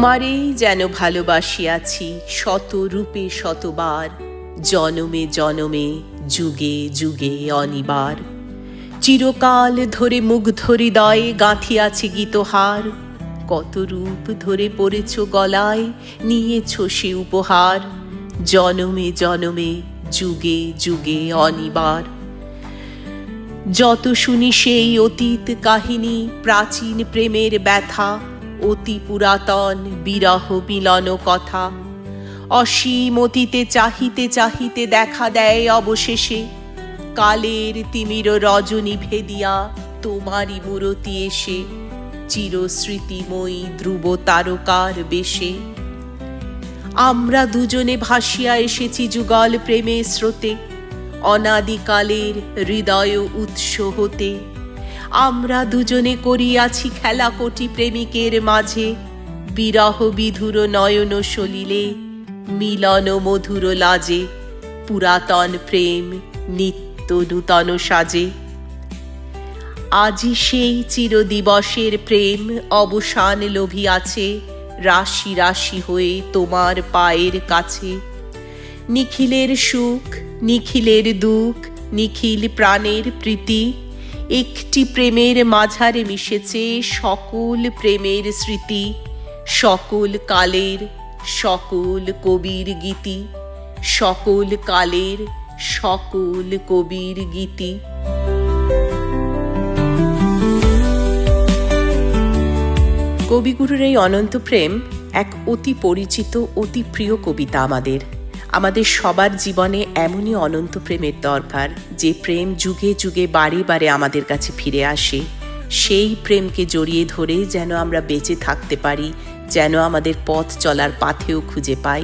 তোমারেই যেন ভালোবাসিয়াছি শত রূপে শতবার, জনমে জনমে যুগে যুগে অনিবার। চিরকাল ধরে মুগ্ধ হৃদয়ে গাঁথিয়াছি গীতহার, কত রূপ ধরে পড়েছ গলায়, নিয়েছ সে উপহার, জনমে জনমে যুগে যুগে অনিবার। যত শুনি সেই অতীত কাহিনী, প্রাচীন প্রেমের ব্যথা, অতি পুরাতন বিরহ মিলন কথা, অসীম অতীতে চাহিতে চাহিতে দেখা দেয় অবশেষে কালের তিমির রজনী ভেদিয়া তোমারই মূরতি এসে, চিরস্মৃতিময়ী ধ্রুব তারকার বেশে। আমরা দুজনে ভাসিয়া এসেছি যুগল প্রেমের স্রোতে, অনাদিকালের হৃদয় উৎস হতে। আমরা দুজনে করিয়াছি খেলা কোটি প্রেমিকের মাঝে, বিরহ বিধুর নয়ন সলিলে মিলন মধুর লাজে, পুরাতন প্রেম নিত্য নূতন সাজে। আজি সেই চিরদিবসের প্রেম অবসান লোভিয়াছে, রাশি রাশি হয়ে তোমার পায়ের কাছে। নিখিলের সুখ নিখিলের দুঃখ নিখিল প্রাণের প্রীতি, একটি প্রেমের মাঝারে মিশেছে সকল প্রেমের স্মৃতি, সকল কালের সকল কবির গীতি, সকল কালের সকল কবির গীতি। কবিগুরুর এই অনন্ত প্রেম এক অতি পরিচিত অতি প্রিয় কবিতা আমাদের। আমাদের সবার জীবনে এমনই অনন্ত প্রেমের দরকার, যে প্রেম যুগে যুগে বারে বারে আমাদের কাছে ফিরে আসে। সেই প্রেমকে জড়িয়ে ধরে যেন আমরা বেঁচে থাকতে পারি, যেন আমাদের পথ চলার পাথেও খুঁজে পাই।